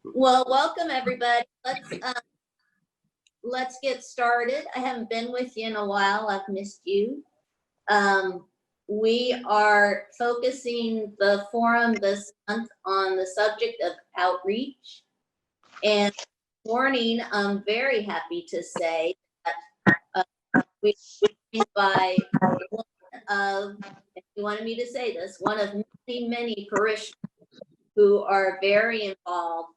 Well, welcome everybody. Let's get started. I haven't been with you in a while. I've missed you. We are focusing the forum this month on the subject of outreach. And this morning, I'm very happy to say that we by one of, if you wanted me to say this, one of many parishioners who are very involved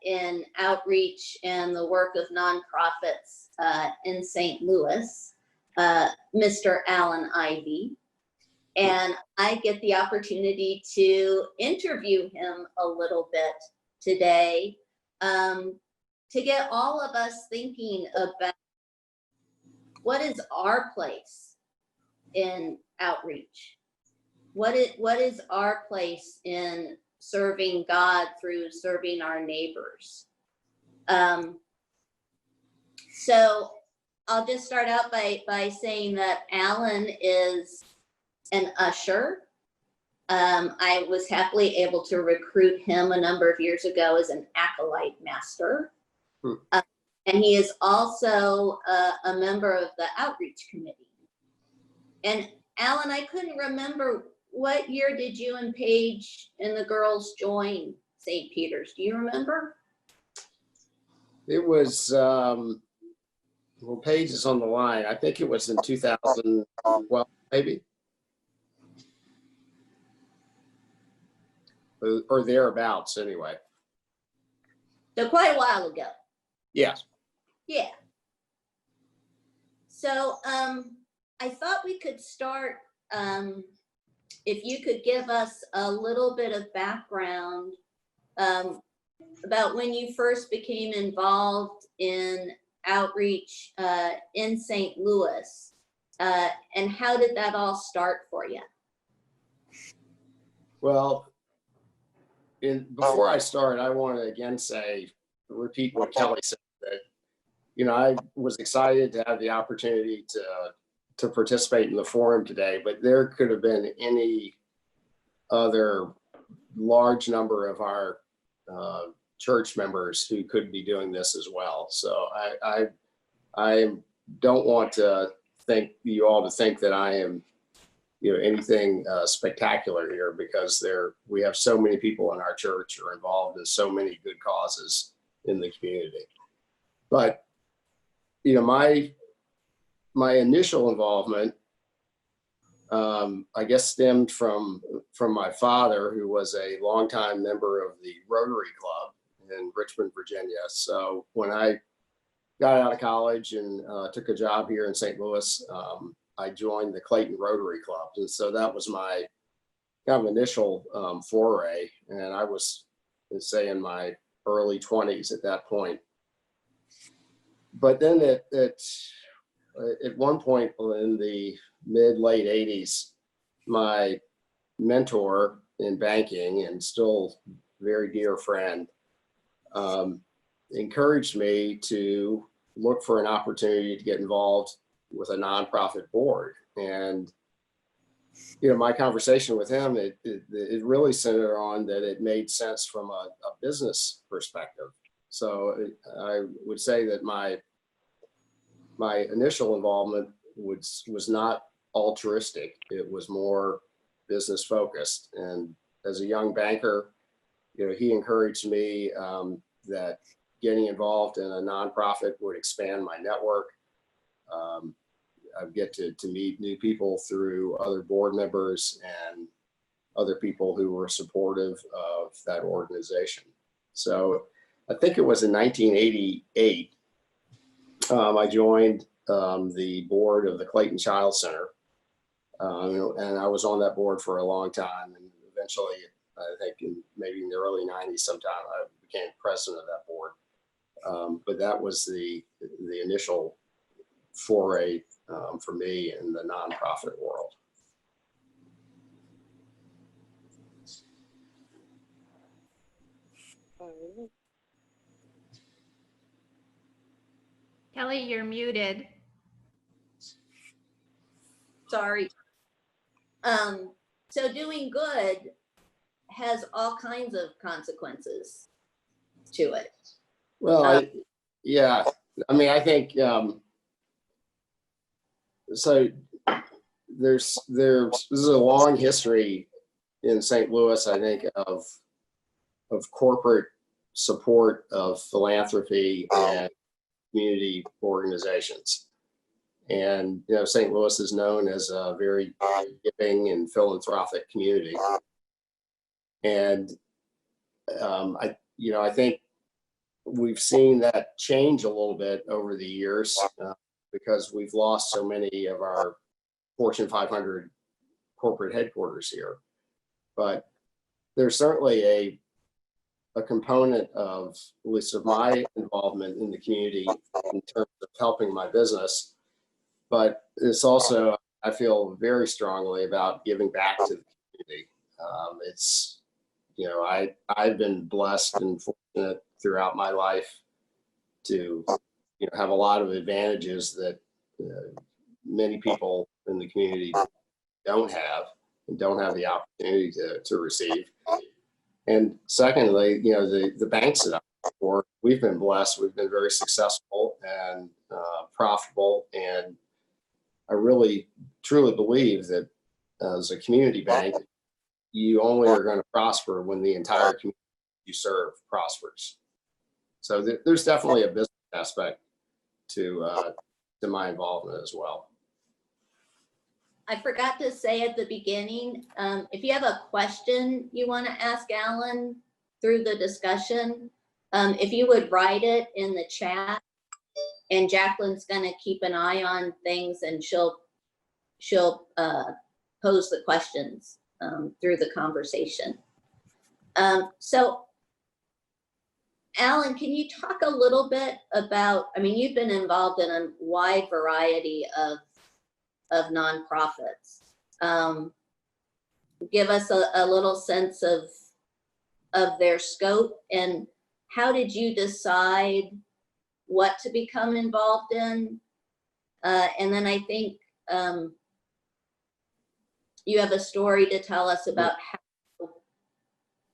in outreach and the work of nonprofits in St. Louis, Mr. Allan Ivie. And I get the opportunity to interview him a little bit today to get all of us thinking about what is our place in outreach? What is our place in serving God through serving our neighbors? So I'll just start out by saying that Allan is an usher. I was happily able to recruit him a number of years ago as an acolyte master. And he is also a member of the outreach committee. And Allan, I couldn't remember, what year did you and Paige and the girls join St. Peter's? Do you remember? It was, well, Paige is on the line. I think it was in 2012, maybe. Or thereabouts, anyway. So quite a while ago. Yes. Yeah. So I thought we could start, if you could give us a little bit of background about when you first became involved in outreach in St. Louis, and how did that all start for you? Well, before I start, I want to again repeat what Kelly said, that, you know, I was excited to have the opportunity to participate in the forum today, but there could have been any other large number of our church members who could be doing this as well. So I don't want to think you all to think that I am, you know, anything spectacular here, because we have so many people in our church who are involved in so many good causes in the community. But, you know, my initial involvement, I guess, stemmed from my father, who was a longtime member of the Rotary Club in Richmond, Virginia. So when I got out of college and took a job here in St. Louis, I joined the Clayton Rotary Club. And so that was my kind of initial foray. And I was, let's say, in my early 20s at that point. But then at one point in the late 80s, my mentor in banking and still very dear friend encouraged me to look for an opportunity to get involved with a nonprofit board. And, you know, my conversation with him, it really centered on that it made sense from a business perspective. So I would say that my initial involvement was not altruistic. It was more business focused. And as a young banker, you know, he encouraged me that getting involved in a nonprofit would expand my network. I'd get to meet new people through other board members and other people who were supportive of that organization. So I think it was in 1988, I joined the board of the Clayton Child Center. And I was on that board for a long time. And eventually, I think maybe in the early 90s sometime, I became president of that board. But that was the initial foray for me in the nonprofit world. Kelly, you're muted. Sorry. So doing good has all kinds of consequences. to it. Well, yeah, I mean, I think, so this is a long history in St. Louis, I think, of corporate support of philanthropy and community organizations. And, you know, St. Louis is known as a very giving and philanthropic community. And I think we've seen that change a little bit over the years because we've lost so many of our Fortune 500 corporate headquarters here. But there's certainly a component of, at least of my involvement in the community in terms of helping my business. But it's also, I feel very strongly about giving back to the community. It's, I've been blessed and fortunate throughout my life to, have a lot of advantages that many people in the community don't have and don't have the opportunity to receive. And secondly, the banks that I work for, we've been blessed. We've been very successful and profitable. And I really, truly believe that as a community bank, you only are going to prosper when the entire community you serve prospers. So there's definitely a business aspect to my involvement as well. I forgot to say at the beginning, if you have a question you want to ask Allan through the discussion, if you would write it in the chat, and Jacqueline's going to keep an eye on things, and she'll pose the questions through the conversation. So Allan, can you talk a little bit about, you've been involved in a wide variety of nonprofits. Give us a little sense of their scope, and how did you decide what to become involved in? And then I think you have a story to tell us about how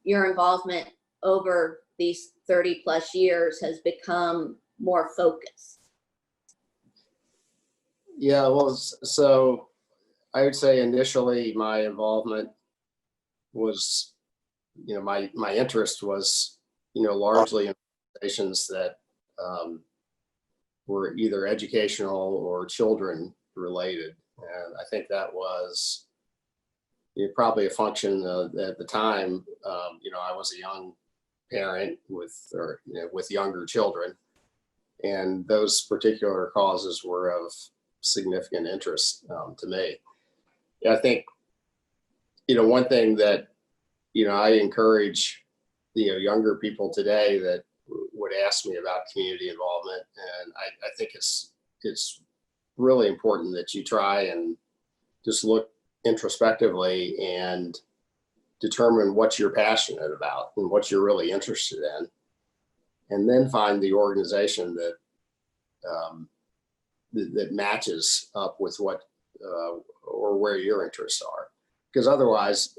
your involvement over these 30 plus years has become more focused. Yeah, well, so I would say initially my involvement was, my interest was, largely in organizations that were either educational or children related. And I think that was probably a function of, at the time, I was a young parent with younger children, and those particular causes were of significant interest to me. I think, one thing that, I encourage, younger people today that would ask me about community involvement. And I think it's really important that you try and just look introspectively and determine what you're passionate about and what you're really interested in, and then find the organization that that matches up with what or where your interests are. Because otherwise,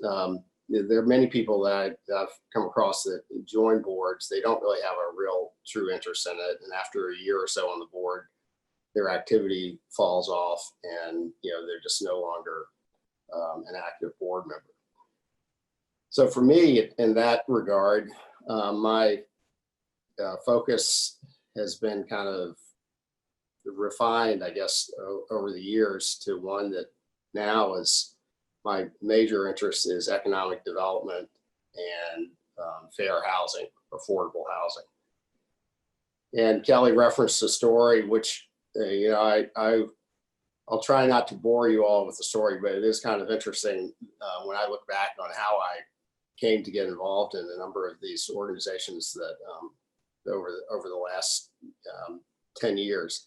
there are many people that I've come across that join boards. They don't really have a real true interest in it, and after a year or so on the board, their activity falls off, and they're just no longer an active board member. So for me, in that regard, my focus has been kind of refined, I guess, over the years to one that now is my major interest is economic development and fair housing, affordable housing. And Kelly referenced a story, which, I'll try not to bore you all with the story, but it is kind of interesting when I look back on how I came to get involved in a number of these organizations that over the last 10 years.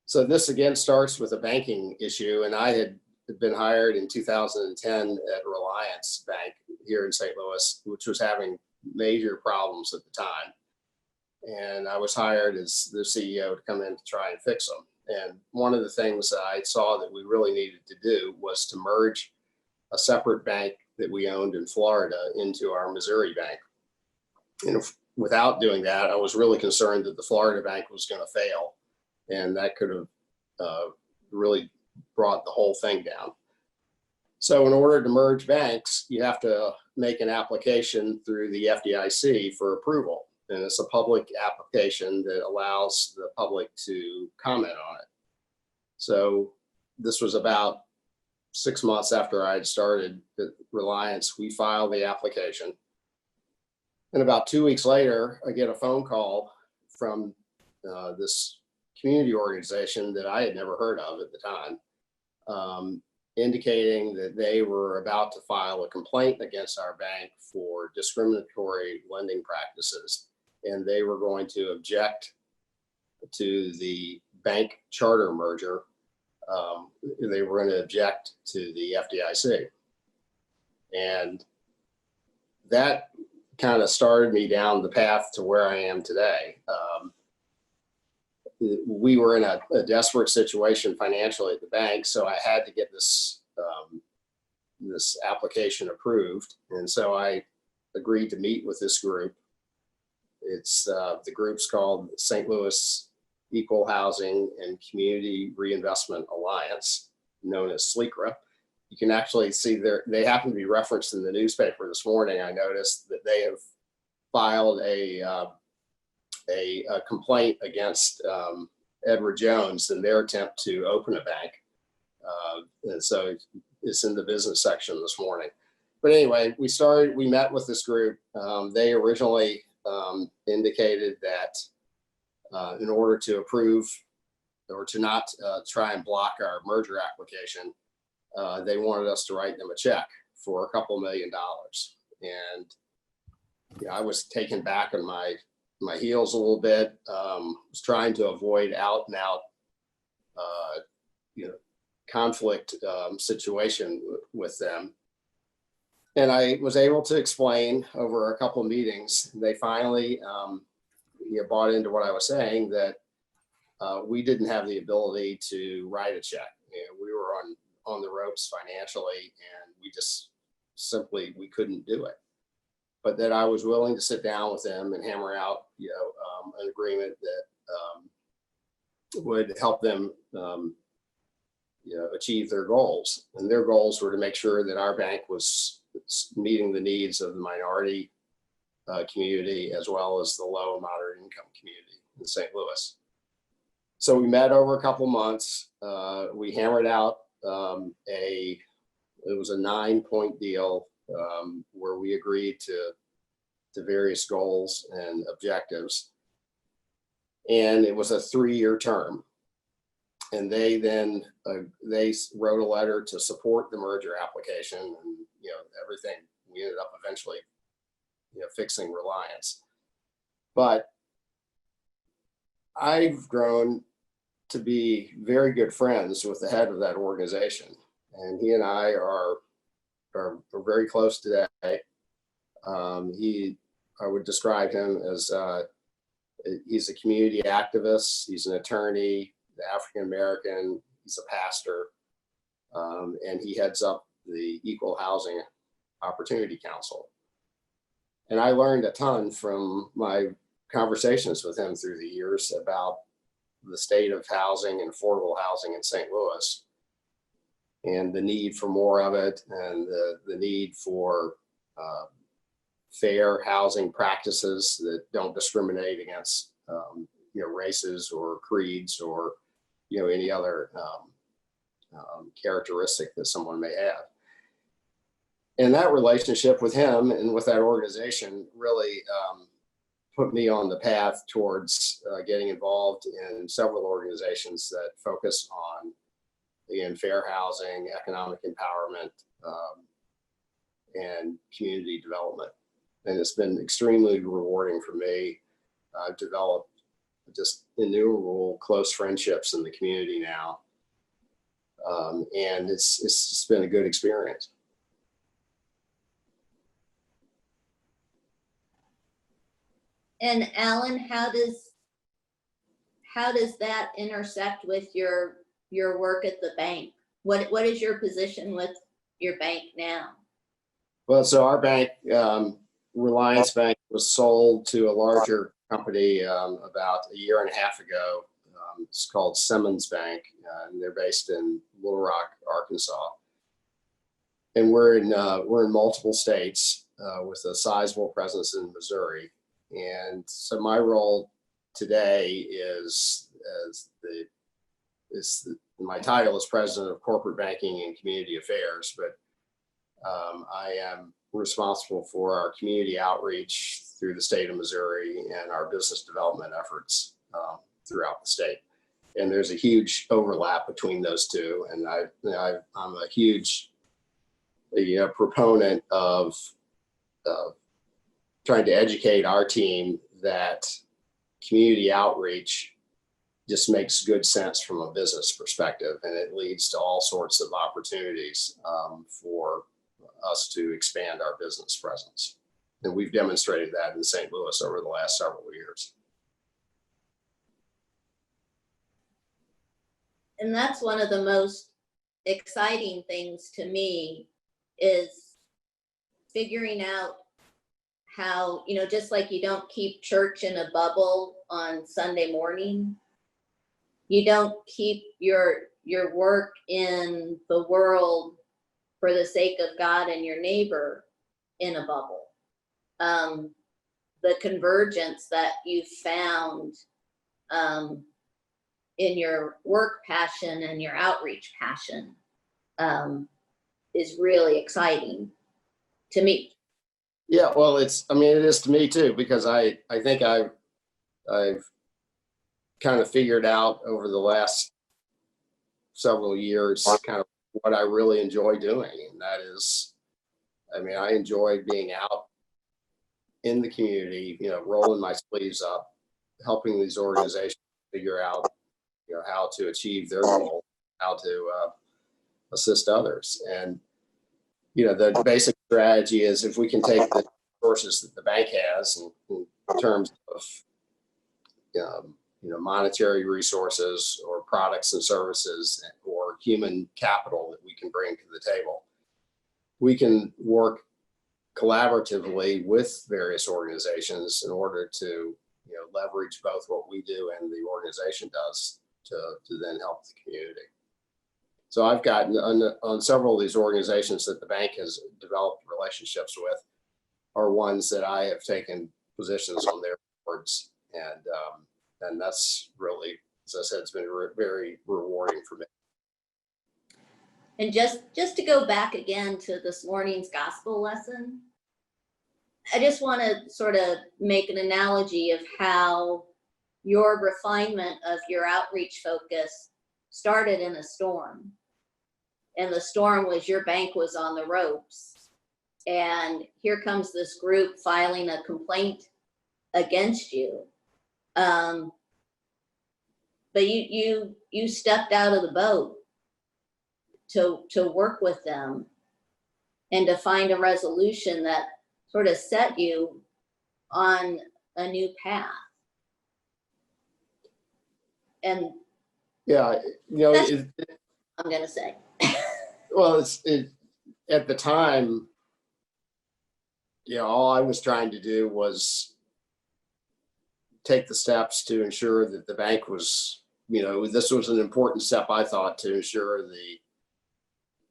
So this again starts with a banking issue, and I had been hired in 2010 at Reliance Bank here in St. Louis, which was having major problems at the time. And I was hired as the CEO to come in to try and fix them. And one of the things I saw that we really needed to do was to merge a separate bank that we owned in Florida into our Missouri bank. And without doing that, I was really concerned that the Florida bank was going to fail, and that could have really brought the whole thing down. So in order to merge banks, you have to make an application through the FDIC for approval. And it's a public application that allows the public to comment on it. So this was about 6 months after I had started at Reliance. We filed the application. And about 2 weeks later, I get a phone call from this community organization that I had never heard of at the time, indicating that they were about to file a complaint against our bank for discriminatory lending practices. And they were going to object to the bank charter merger. They were going to object to the FDIC. And that kind of started me down the path to where I am today. We were in a desperate situation financially at the bank, so I had to get this this application approved. And so I agreed to meet with this group. It's the group's called St. Louis Equal Housing and Community Reinvestment Alliance, known as SLECRA. You can actually see they happen to be referenced in the newspaper this morning. I noticed that they have filed a complaint against Edward Jones in their attempt to open a bank. And so it's in the business section this morning. But anyway, we met with this group. They originally indicated that in order to approve or to not try and block our merger application, they wanted us to write them a check for a couple $1 million. And I was taken back on my heels a little bit, was trying to avoid out and out, conflict situation with them. And I was able to explain over a couple of meetings, they finally bought into what I was saying, that we didn't have the ability to write a check. We were on the ropes financially, and we just simply, we couldn't do it. But that I was willing to sit down with them and hammer out, an agreement that would help them, achieve their goals. And their goals were to make sure that our bank was meeting the needs of the minority community, as well as the low and moderate income community in St. Louis. So we met over a couple months. We hammered out it was a 9-point deal where we agreed to various goals and objectives. And it was a 3-year term. And they then, they wrote a letter to support the merger application, and, everything. We ended up eventually, fixing Reliance. But I've grown to be very good friends with the head of that organization. And he and I are very close today. I would describe him as, he's a community activist. He's an attorney, African-American, he's a pastor, and he heads up the Equal Housing Opportunity Council. And I learned a ton from my conversations with him through the years about the state of housing and affordable housing in St. Louis, and the need for more of it, and the need for fair housing practices that don't discriminate against races or creeds or any other characteristic that someone may have. And that relationship with him and with that organization really put me on the path towards getting involved in several organizations that focus on, again, fair housing, economic empowerment, and community development. And it's been extremely rewarding for me. I've developed just innumerable close friendships in the community now. And it's just been a good experience. And Allan, how does that intersect with your work at the bank? What is your position with your bank now? Well, so our bank Reliance Bank was sold to a larger company about a year and a half ago. It's called Simmons Bank, and they're based in Little Rock, Arkansas. And we're in multiple states with a sizable presence in Missouri. And so my role today is my title is President of Corporate Banking and Community Affairs, but I am responsible for our community outreach through the state of Missouri and our business development efforts throughout the state. And there's a huge overlap between those two. And I'm a huge proponent of trying to educate our team that community outreach just makes good sense from a business perspective, and it leads to all sorts of opportunities for us to expand our business presence. And we've demonstrated that in St. Louis over the last several years. And that's one of the most exciting things to me, is figuring out how, just like you don't keep church in a bubble on Sunday morning, you don't keep your work in the world for the sake of God and your neighbor in a bubble. The convergence that you found in your work passion and your outreach passion is really exciting to me. Yeah, well, it is to me too, because I think I've kind of figured out over the last several years kind of what I really enjoy doing. And that is, I enjoy being out in the community, rolling my sleeves up, helping these organizations figure out, how to achieve their goal, how to assist others. And, the basic strategy is if we can take the resources that the bank has in terms of, monetary resources or products and services or human capital that we can bring to the table, we can work collaboratively with various organizations in order to, leverage both what we do and the organization does to then help the community. So I've gotten on several of these organizations that the bank has developed relationships with are ones that I have taken positions on their boards. And that's really, as I said, it's been very rewarding for me. And just to go back again to this morning's gospel lesson, I just want to sort of make an analogy of how your refinement of your outreach focus started in a storm. And the storm was your bank was on the ropes. And here comes this group filing a complaint against you. But you stepped out of the boat to work with them and to find a resolution that sort of set you on a new path. And yeah, I'm going to say. Well, at the time, all I was trying to do was take the steps to ensure that the bank was, this was an important step, I thought, to ensure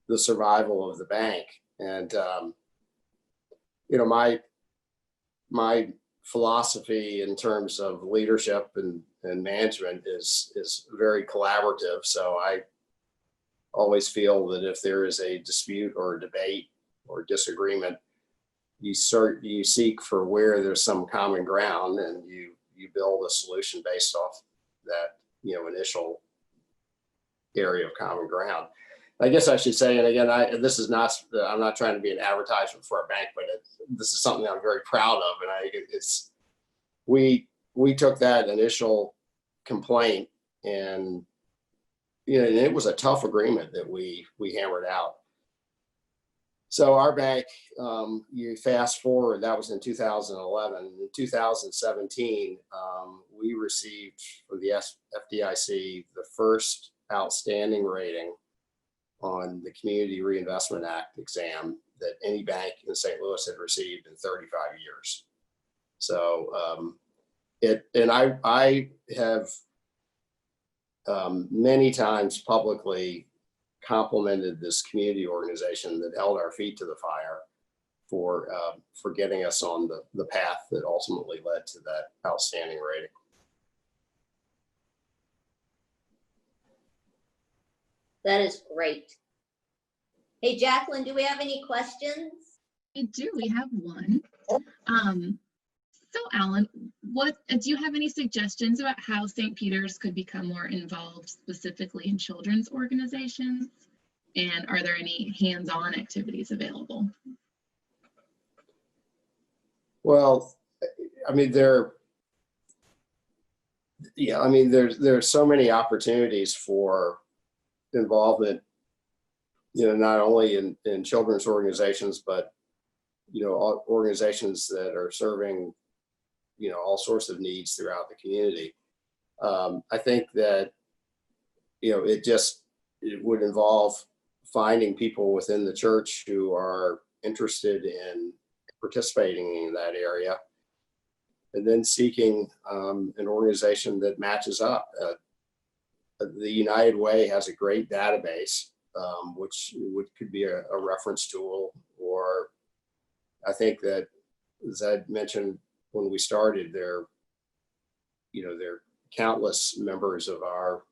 the survival of the bank. And, my philosophy in terms of leadership and management is very collaborative. So I always feel that if there is a dispute or a debate or disagreement, you seek for where there's some common ground, and you build a solution based off that, initial area of common ground. I guess I should say, and again, I'm not trying to be an advertisement for our bank, but this is something I'm very proud of. And we took that initial complaint, and, it was a tough agreement that we hammered out. So our bank, you fast forward, that was in 2011. In 2017, we received for the FDIC the first outstanding rating on the Community Reinvestment Act exam that any bank in St. Louis had received in 35 years. So I have many times publicly complimented this community organization that held our feet to the fire for getting us on the path that ultimately led to that outstanding rating. That is great. Hey, Jacqueline, do we have any questions? We do. We have one. So, Allan, what do you have any suggestions about how St. Peter's could become more involved specifically in children's organizations? And are there any hands-on activities available? Well, I mean, there's so many opportunities for involvement, not only in children's organizations, but, organizations that are serving, all sorts of needs throughout the community. I think that, it would involve finding people within the church who are interested in participating in that area, and then seeking an organization that matches up. The United Way has a great database, which could be a reference tool. Or I think that, as I mentioned when we started, there are countless members of our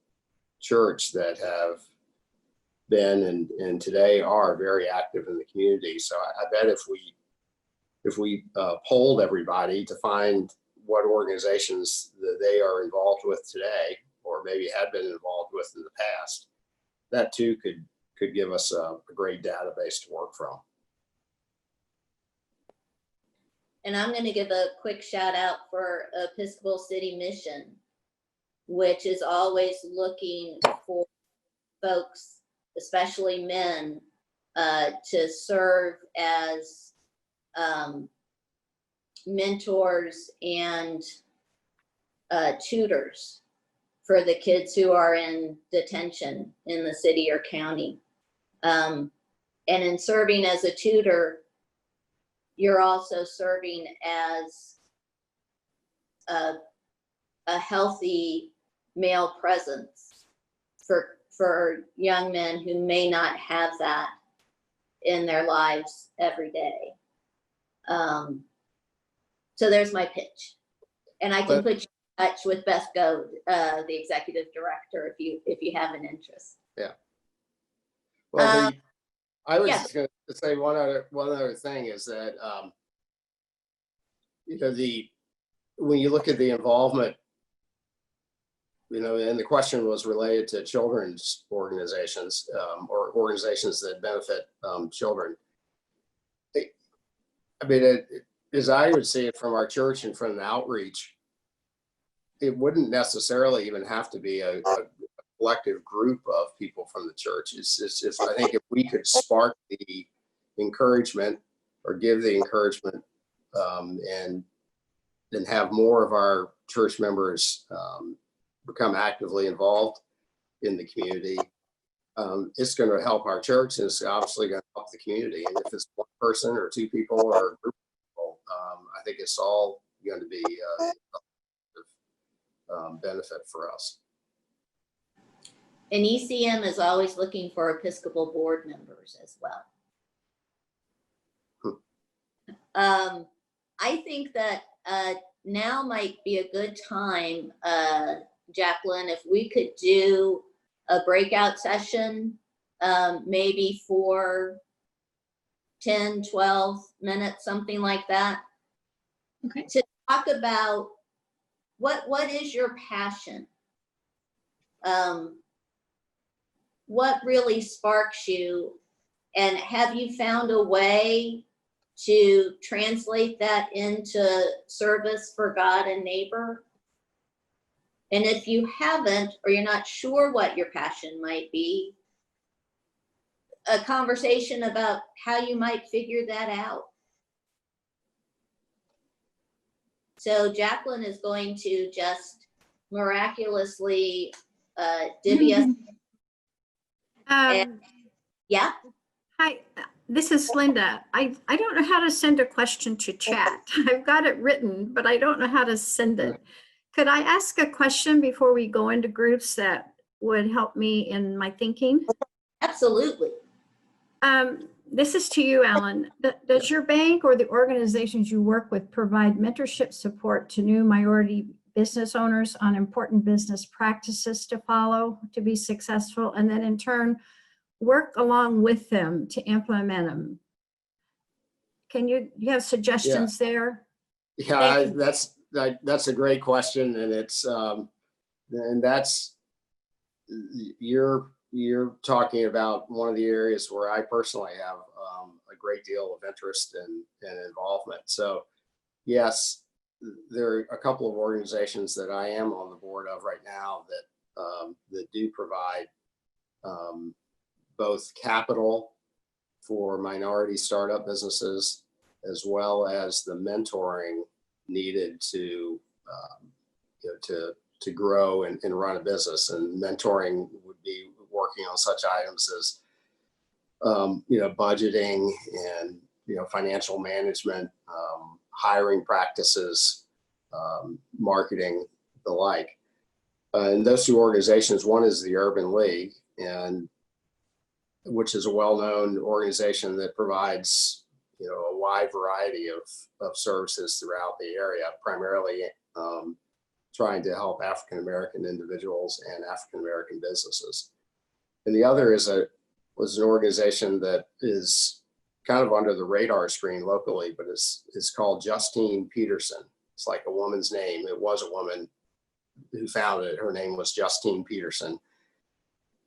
church that have been and today are very active in the community. So I bet if we polled everybody to find what organizations that they are involved with today, or maybe had been involved with in the past, that too could give us a great database to work from. And I'm going to give a quick shout out for Episcopal City Mission, which is always looking for folks, especially men, to serve as mentors and tutors for the kids who are in detention in the city or county. And in serving as a tutor, you're also serving as a healthy male presence for young men who may not have that in their lives every day. So there's my pitch, and I can put you in touch with Beth Goad, the executive director, if you have an interest. Yeah. Well, I was yes. just going to say one other thing is that when you look at the involvement, and the question was related to children's organizations, or organizations that benefit children. As I would see it from our church and from the outreach, it wouldn't necessarily even have to be a collective group of people from the church. It's just, I think if we could spark the encouragement or give the encouragement, and then have more of our church members become actively involved in the community, it's going to help our church, and it's obviously going to help the community. And if it's one person or two people or a group of people, I think it's all going to be benefit for us. And ECM is always looking for Episcopal board members as well. I think that now might be a good time, Jacqueline, if we could do a breakout session, maybe for 10, 12 minutes, something like that. Okay. To talk about what is your passion? What really sparks you? And have you found a way to translate that into service for God and neighbor? And if you haven't, or you're not sure what your passion might be, a conversation about how you might figure that out. So Jacqueline is going to just miraculously divvy us. Yeah. Hi, This is Linda. I don't know how to send a question to chat. I've got it written, but I don't know how to send it. Could I ask a question before we go into groups that would help me in my thinking? Absolutely. This is to you, Alan. Does your bank or the organizations you work with provide mentorship support to new minority business owners on important business practices to follow to be successful, and then in turn work along with them to implement them? Can you have suggestions there? Yeah, Thank you. that's a great question, and that's you're talking about one of the areas where I personally have a great deal of interest and involvement. So yes, there are a couple of organizations that I am on the board of right now that do provide both capital for minority startup businesses, as well as the mentoring needed to to grow and run a business. And mentoring would be working on such items as budgeting and financial management, hiring practices, marketing, the like. And those two organizations, one is the Urban League, and which is a well-known organization that provides a wide variety of services throughout the area, primarily trying to help African-American individuals and African-American businesses. And the other was an organization that is kind of under the radar screen locally, but it's called Justine Peterson. It's like a woman's name. It was a woman who founded it. Her name was Justine Peterson.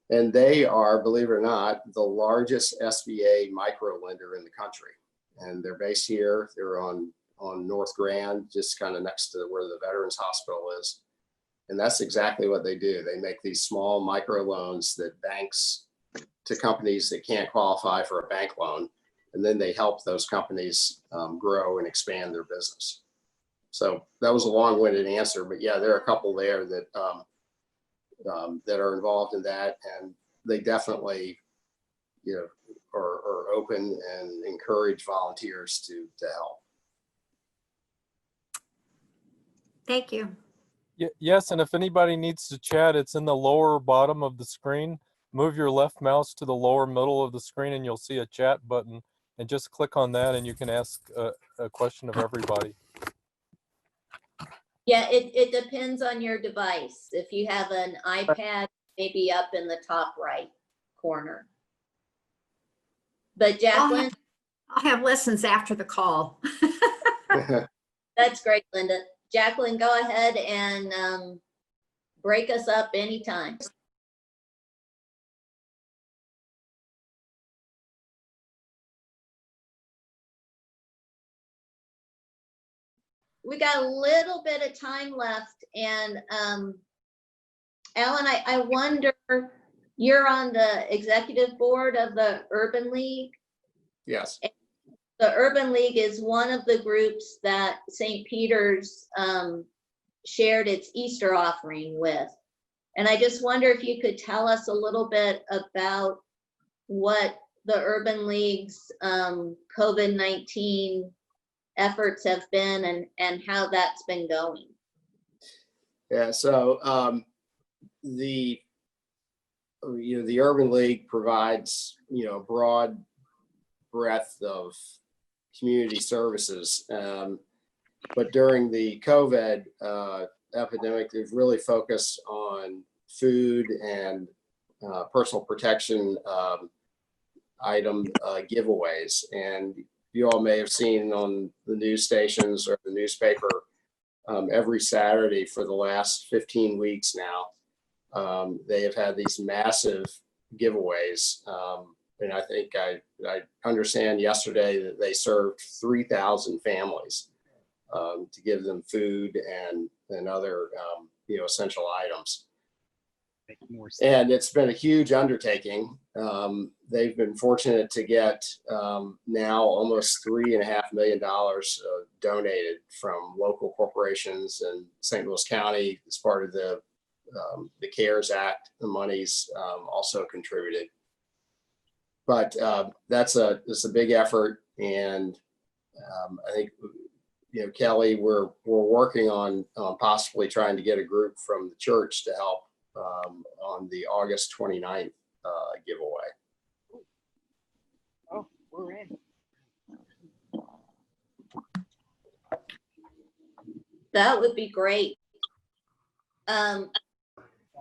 And they are, believe it or not, the largest SBA micro lender in the country. And they're based here. They're on North Grand, just kind of next to where the Veterans Hospital is. And that's exactly what they do. They make these small micro loans that banks to companies that can't qualify for a bank loan. And then they help those companies grow and expand their business. So that was a long-winded answer, but yeah, there are a couple there that that are involved in that, and they definitely, are open and encourage volunteers to help. Thank you. Yes, and if anybody needs to chat, it's in the lower bottom of the screen. Move your left mouse to the lower middle of the screen and you'll see a chat button, and just click on that and you can ask a question of everybody. Yeah, it depends on your device. If you have an iPad, maybe up in the top right corner. But Jacqueline, I'll have lessons after the call. that's great, Linda. Jacqueline, go ahead and break us up anytime. We got a little bit of time left, and Alan, I wonder, you're on the executive board of the Urban League. Yes. The Urban League is one of the groups that St. Peter's shared its Easter offering with. And I just wonder if you could tell us a little bit about what the Urban League's COVID-19 efforts have been and how that's been going. Yeah, so the Urban League provides a broad breadth of community services, but during the COVID epidemic, they've really focused on food and personal protection item giveaways. And you all may have seen on the news stations or the newspaper every Saturday for the last 15 weeks now. They have had these massive giveaways. And I think I understand yesterday that they served 3,000 families to give them food and other essential items. And it's been a huge undertaking. They've been fortunate to get now almost $3.5 million donated from local corporations and St. Louis County as part of the CARES Act. The monies also contributed. but it's a big effort, and I think, you know, Kelly, we're working on possibly trying to get a group from the church to help on the August 29th giveaway. Oh, we're in. That would be great.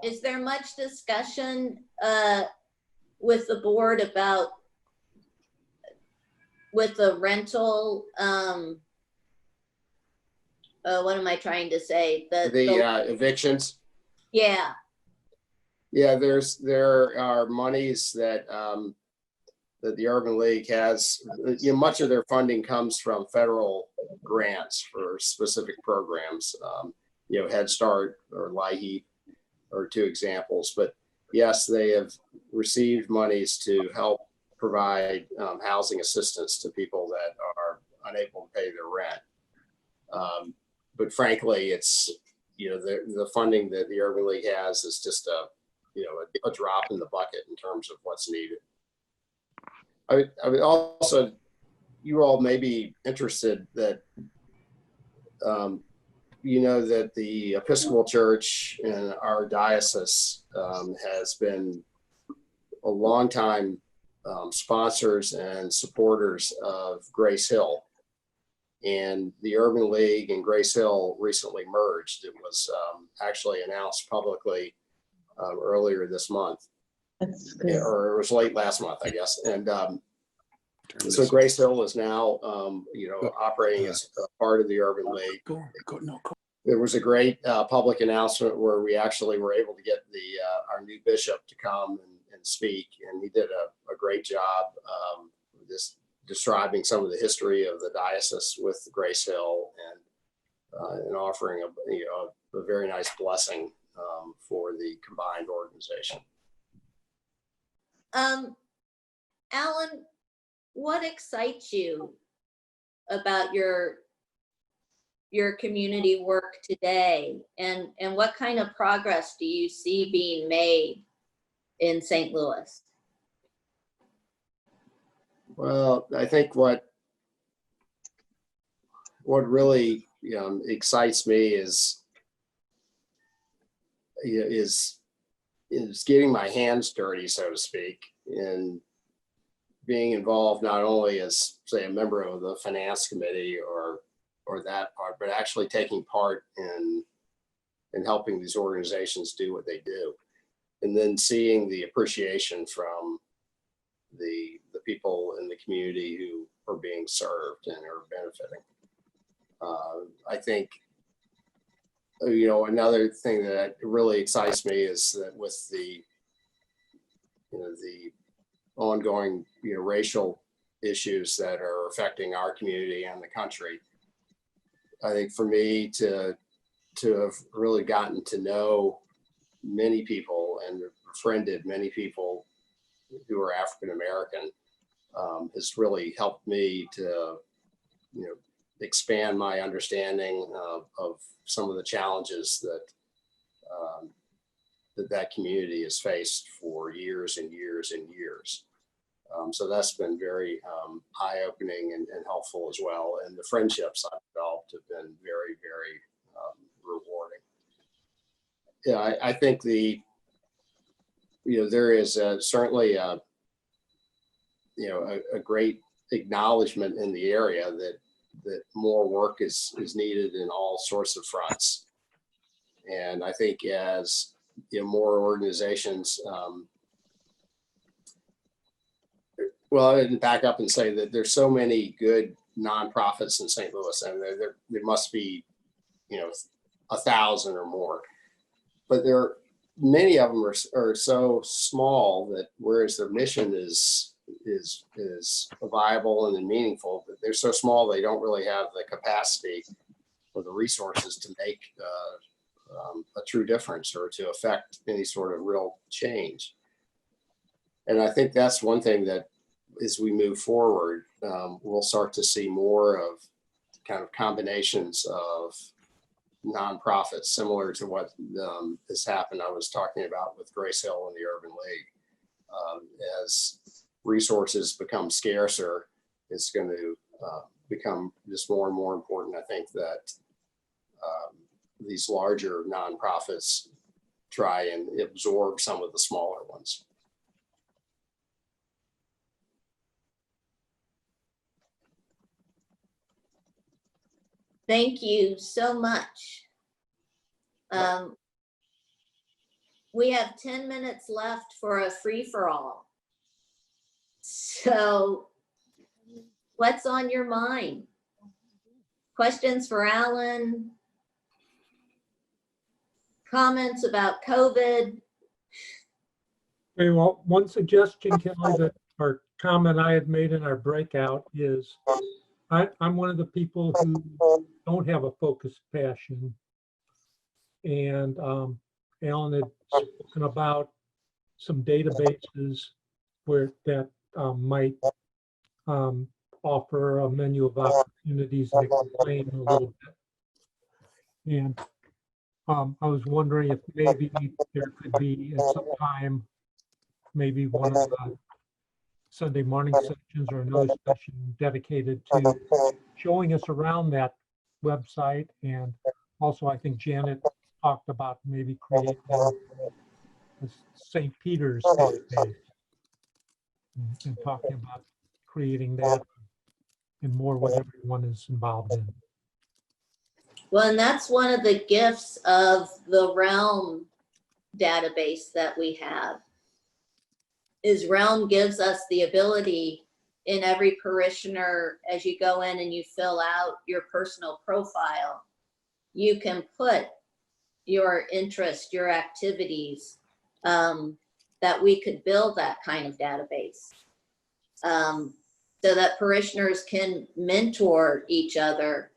Is there much discussion with the board about with the rental? What am I trying to say? The evictions. Yeah. Yeah, there are monies that that the Urban League has. You know, much of their funding comes from federal grants for specific programs. You know, Head Start or LIHEAP are two examples. But yes, they have received monies to help provide housing assistance to people that are unable to pay their rent. But frankly, it's, you know, the funding that the Urban League has is just a drop in the bucket in terms of what's needed. I would also, you all may be interested that, you know, that the Episcopal Church in our diocese has been a long time sponsors and supporters of Grace Hill. And the Urban League and Grace Hill recently merged. It was actually announced publicly earlier this month. That's good. Or it was late last month, I guess. And so Grace Hill is now, you know, operating as a part of the Urban League. There was a great public announcement where we actually were able to get our new bishop to come and speak, and he did a great job just describing some of the history of the diocese with Grace Hill and offering a very nice blessing for the combined organization. Allan, what excites you about your community work today, and what kind of progress do you see being made in St. Louis? Well, I think what really excites me is getting my hands dirty, so to speak, in being involved not only as, say, a member of the finance committee or that part, but actually taking part in helping these organizations do what they do, and then seeing the appreciation from the people in the community who are being served and are benefiting. I think, you know, another thing that really excites me is that with the ongoing, you know, racial issues that are affecting our community and the country, I think for me to have really gotten to know many people and befriended many people who are African American has really helped me to, you know, expand my understanding of some of the challenges that that community has faced for years and years and years. So that's been very eye-opening and helpful as well. And the friendships I've developed have been very, very rewarding. Yeah, I think there is certainly a great acknowledgement in the area that more work is needed in all sorts of fronts. And I think as more organizations, well, I didn't back up and say that there's so many good nonprofits in St. Louis, and there must be, 1,000 or more, but many of them are so small that whereas their mission is viable and meaningful, but they're so small they don't really have the capacity or the resources to make a true difference or to affect any sort of real change. And I think that's one thing that as we move forward, we'll start to see more of kind of combinations of nonprofits similar to what has happened. I was talking about with Grace Hill and the Urban League, as resources become scarcer, it's going to become just more and more important. I think that these larger nonprofits try and absorb some of the smaller ones. Thank you so much. We have 10 minutes left for a free-for-all. So what's on your mind? Questions for Allan? Comments about COVID? Okay, well, one suggestion, Kelly, that or comment I had made in our breakout is I'm one of the people who don't have a focused passion. And Allan had spoken about some databases where that might offer a menu of opportunities and explain a little bit. And I was wondering if maybe there could be at some time, maybe one of the Sunday morning sessions or another session dedicated to showing us around that website. And also, I think Janet talked about maybe creating a St. Peter's database and talking about creating that and more what everyone is involved in. Well, and that's one of the gifts of the Realm database that we have, is Realm gives us the ability in every parishioner, as you go in and you fill out your personal profile, you can put your interest, your activities, that we could build that kind of database. So that parishioners can mentor each other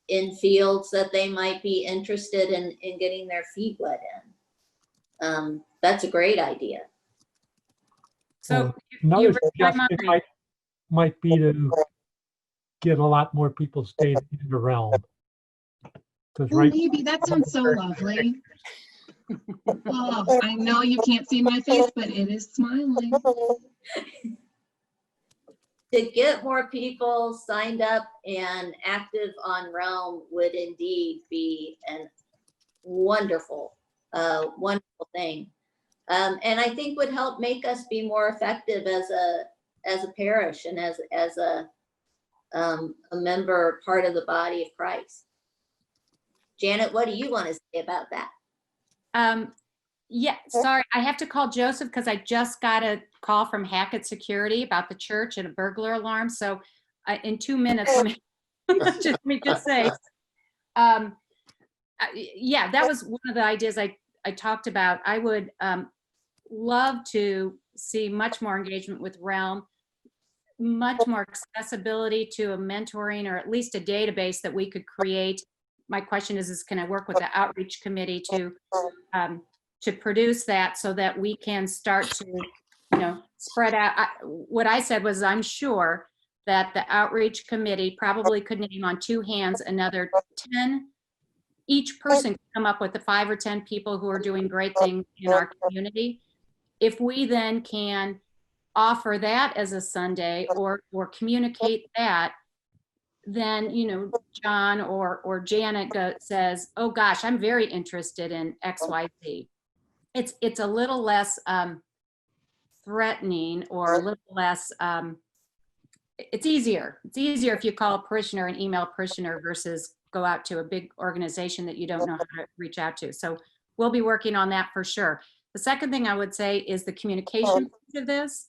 in fields that they might be interested in getting their feet wet in. That's a great idea. So Another read my suggestion mind. might be to get a lot more people's data into Realm. Because Oh, right, maybe that sounds so lovely. Oh, I know you can't see my face, but it is smiling. To get more people signed up and active on Realm would indeed be a wonderful, wonderful thing. And I think would help make us be more effective as a parish and as a member, part of the body of Christ. Janet, what do you want to say about that? Yeah, sorry, I have to call Joseph because I just got a call from Hackett Security about the church and a burglar alarm. So in 2 minutes, let me just say, yeah, that was one of the ideas I talked about. I would love to see much more engagement with Realm, much more accessibility to a mentoring or at least a database that we could create. My question is can I work with the outreach committee to produce that so that we can start to, spread out. What I said was I'm sure that the outreach committee probably could name on 2 hands another 10. Each person could come up with the 5 or 10 people who are doing great things in our community. If we then can offer that as a Sunday or communicate that, then, John or Janet says, oh gosh, I'm very interested in XYZ. It's a little less threatening or a little less, it's easier. It's easier if you call a parishioner and email parishioner versus go out to a big organization that you don't know how to reach out to. So we'll be working on that for sure. The second thing I would say is the communication piece of this.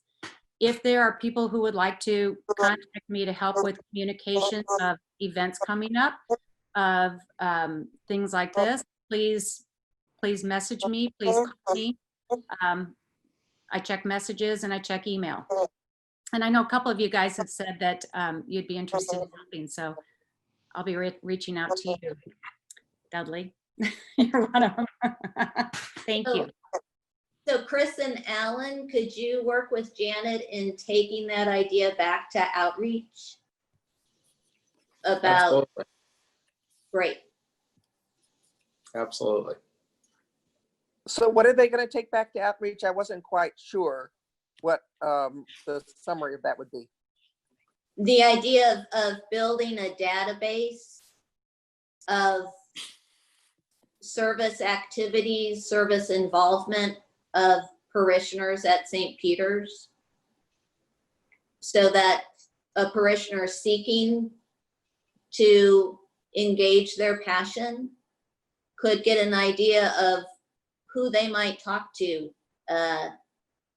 If there are people who would like to contact me to help with communications of events coming up, of things like this, please message me, please call me. I check messages and I check email. And I know a couple of you guys have said that you'd be interested in helping, so I'll be reaching out to you, Dudley. You're one of them. Thank you. So Chris and Allan, could you work with Janet in taking that idea back to outreach? About Absolutely. Great. Absolutely. So what are they going to take back to outreach? I wasn't quite sure. what the summary of that would be. The idea of building a database of service activities, service involvement of parishioners at St. Peter's, so that a parishioner seeking to engage their passion could get an idea of who they might talk to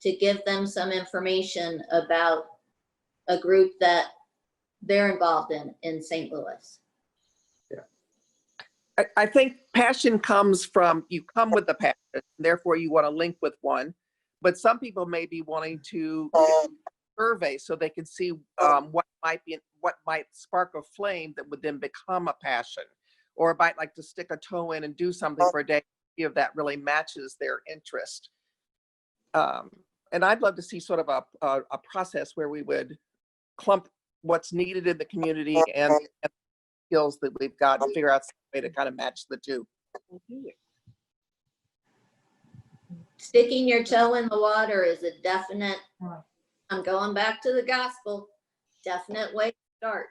give them some information about a group that they're involved in St. Louis. I think passion comes from, you come with the passion, therefore you want to link with one. But some people may be wanting to survey so they can see what might spark a flame that would then become a passion, or might like to stick a toe in and do something for a day if that really matches their interest. And I'd love to see sort of a process where we would clump what's needed in the community and skills that we've got and figure out some way to kind of match the two. Sticking your toe in the water is a definite, I'm going back to the gospel, definite way to start.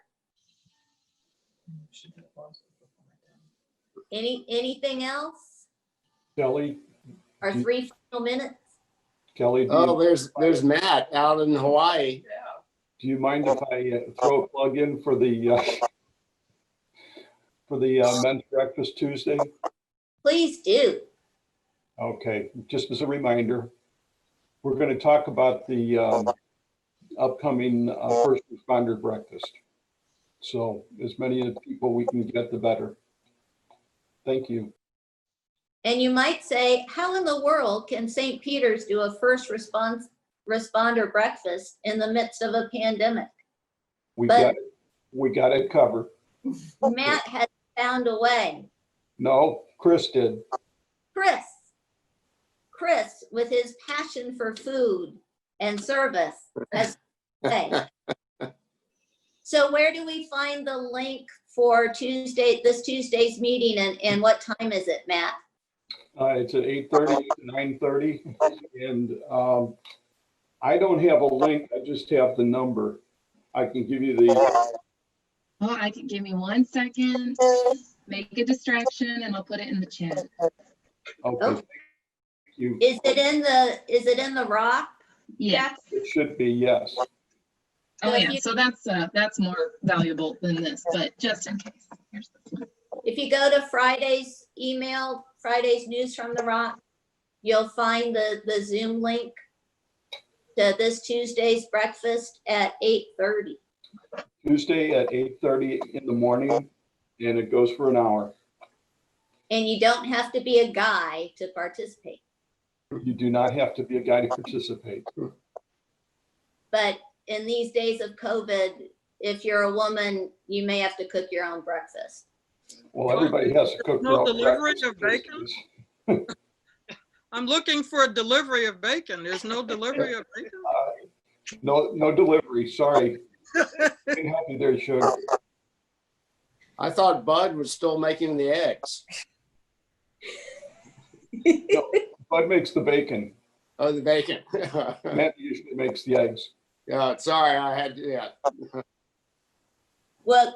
Anything else? Kelly, Our 3 final minutes? Kelly, Oh, there's Matt out in Hawaii. do you mind if I throw a plug in for the men's breakfast Tuesday? Please do. Okay, just as a reminder, we're going to talk about the upcoming first responder breakfast. So as many people we can get, the better. Thank you. And you might say, how in the world can St. Peter's do a first responder breakfast in the midst of a pandemic? We But- got it covered. Matt has found a way. No, Chris did. Chris, with his passion for food and service, has a way. So where do we find the link for this Tuesday's meeting, and what time is it, Matt? It's at 8:30 to 9:30, and I don't have a link. I just have the number. I can give you the. Oh, I can give me 1 second, make a distraction, and I'll put it in the chat. Okay. Thank you. Is it in the rock? Yes. It should be, yes. Oh, So if yeah. you- So that's more valuable than this, but just in case. Here's this one. If you go to Friday's email, Friday's news from the rock, you'll find the Zoom link to this Tuesday's breakfast at 8:30. Tuesday at 8:30 in the morning, and it goes for an hour. And you don't have to be a guy to participate. You do not have to be a guy to participate. But in these days of COVID, if you're a woman, you may have to cook your own breakfast. Well, everybody has to cook. No their own delivery breakfast of bacon? these days. I'm looking for a delivery of bacon. There's no delivery of bacon? No delivery, sorry. Can't help you there, sugar. I thought Bud was still making the eggs. No, Bud makes the bacon. Oh, the bacon. Matt usually makes the eggs. Yeah, sorry, I had to, yeah. Well,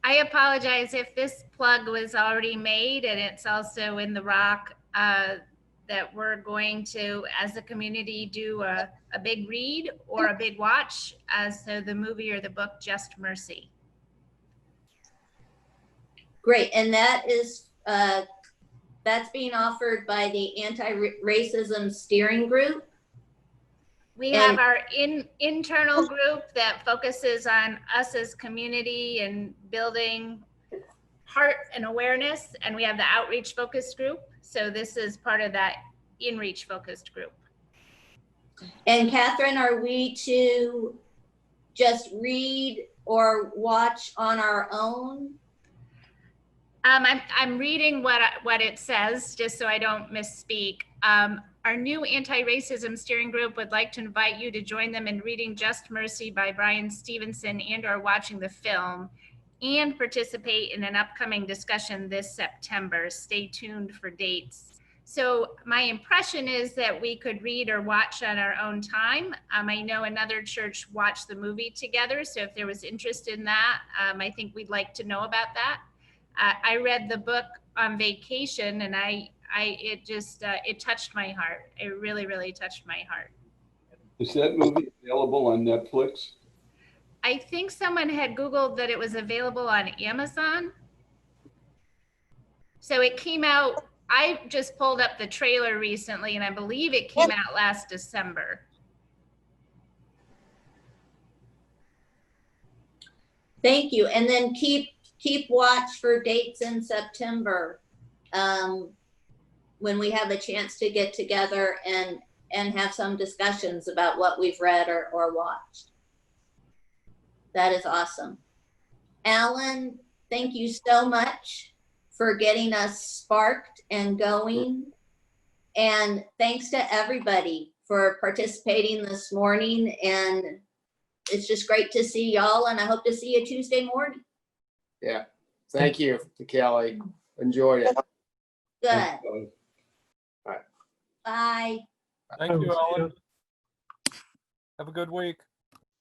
I apologize if this plug was already made, and it's also in the rock, that we're going to, as a community, do a big read or a big watch. So the movie or the book, Just Mercy. great. And that is, that's being offered by the Anti-Racism Steering Group. We have our internal group that focuses on us as community and building heart and awareness. And we have the outreach focused group. So this is part of that in-reach focused group. And Catherine, are we to just read or watch on our own? I'm reading what it says, just so I don't misspeak. Our new anti-racism steering group would like to invite you to join them in reading Just Mercy by Brian Stevenson and/or watching the film, and participate in an upcoming discussion this September. Stay tuned for dates. So my impression is that we could read or watch on our own time. I know another church watched the movie together, so if there was interest in that, I think we'd like to know about that. I read the book on vacation, and it touched my heart. It really, really touched my heart. Is that movie available on Netflix? I think someone had Googled that it was available on Amazon. So it came out, I just pulled up the trailer recently, and I believe it came out last December. Thank you. And then keep watch for dates in September, when we have a chance to get together and have some discussions about what we've read or watched. That is awesome. Allan, thank you so much for getting us sparked and going. And thanks to everybody for participating this morning. And it's just great to see y'all, and I hope to see you Tuesday morning. Yeah. Thank you, Kelly. Enjoyed it. Good. Bye. Thank you, Alan. Have a good week.